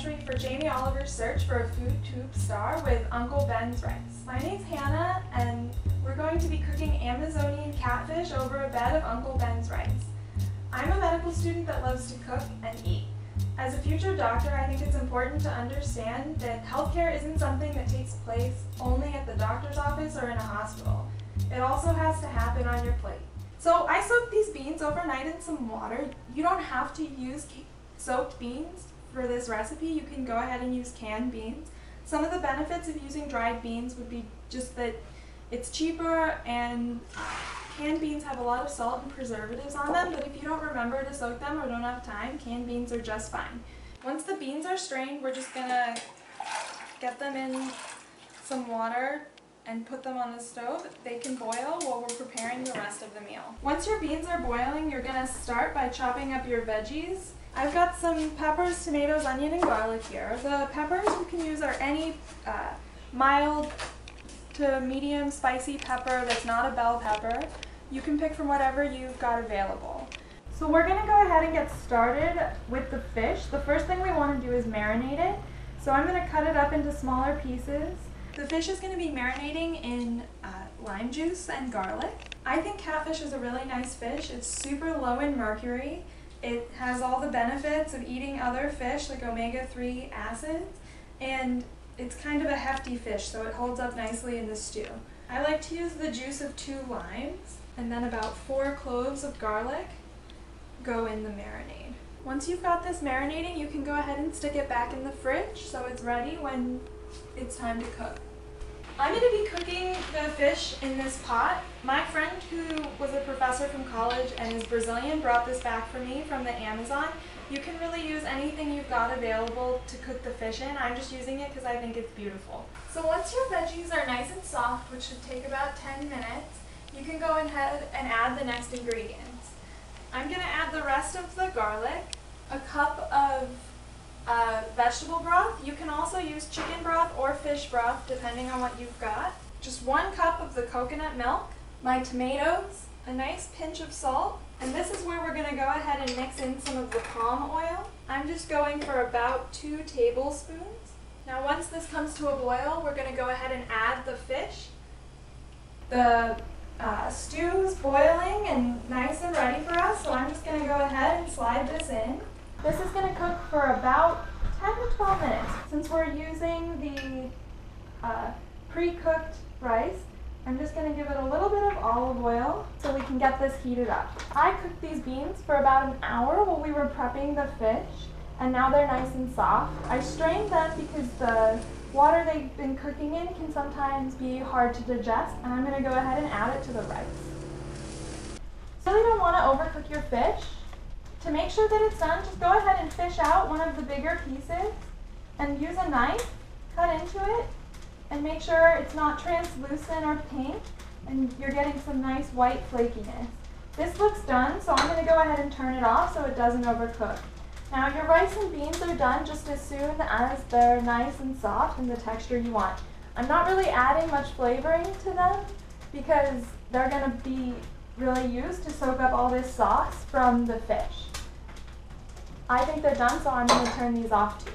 entry for Jamie Oliver's search for a food tube star with Uncle Ben's rice. My name's Hannah, and we're going to be cooking Amazonian catfish over a bed of Uncle Ben's rice. I'm a medical student that loves to cook and eat. As a future doctor, I think it's important to understand that healthcare isn't something that takes place only at the doctor's office or in a hospital. It also has to happen on your plate. So I soaked these beans overnight in some water. You don't have to use soaked beans for this recipe. You can go ahead and use canned beans. Some of the benefits of using dried beans would be just that it's cheaper, and canned beans have a lot of salt and preservatives on them, but if you don't remember to soak them or don't have time, canned beans are just fine. Once the beans are strained, we're just gonna get them in some water and put them on the stove. They can boil while we're preparing the rest of the meal. Once your beans are boiling, you're gonna start by chopping up your veggies. I've got some peppers, tomatoes, onion, and garlic here. The peppers you can use are any mild to medium spicy pepper that's not a bell pepper. You can pick from whatever you've got available. So we're gonna go ahead and get started with the fish. The first thing we wanna do is marinate it. So I'm gonna cut it up into smaller pieces. The fish is gonna be marinating in lime juice and garlic. I think catfish is a really nice fish. It's super low in mercury. It has all the benefits of eating other fish like omega-3 acids, and it's kind of a hefty fish, so it holds up nicely in the stew. I like to use the juice of 2 limes, and then about 4 cloves of garlic go in the marinade. Once you've got this marinating, you can go ahead and stick it back in the fridge so it's ready when it's time to cook. I'm going to be cooking the fish in this pot. My friend, who was a professor from college and is Brazilian, brought this back for me from the Amazon. You can really use anything you've got available to cook the fish in. I'm just using it because I think it's beautiful. So once your veggies are nice and soft, which should take about 10 minutes, you can go ahead and add the next ingredients. I'm going to add the rest of the garlic, a cup of vegetable broth. You can also use chicken broth or fish broth depending on what you've got. Just 1 cup of the coconut milk, my tomatoes, a nice pinch of salt, and this is where we're going to go ahead and mix in some of the palm oil. I'm just going for about 2 tablespoons. Now once this comes to a boil, we're going to go ahead and add the fish. The stew is boiling and nice and ready for us, so I'm just going to go ahead and slide this in. This is going to cook for about 10 to 12 minutes. Since we're using the pre-cooked rice, I'm just going to give it a little bit of olive oil so we can get this heated up. I cooked these beans for about an hour while we were prepping the fish, and now they're nice and soft. I strained them because the water they've been cooking in can sometimes be hard to digest, and I'm going to go ahead and add it to the rice. You really don't want to overcook your fish. To make sure that it's done, just go ahead and fish out one of the bigger pieces and use a knife, cut into it, and make sure it's not translucent or pink, and you're getting some nice white flakiness. This looks done, so I'm going to go ahead and turn it off so it doesn't overcook. Now your rice and beans are done just as soon as they're nice and soft and the texture you want. I'm not really adding much flavoring to them because they're going to be really used to soak up all this sauce from the fish. I think they're done, so I'm going to turn these off too.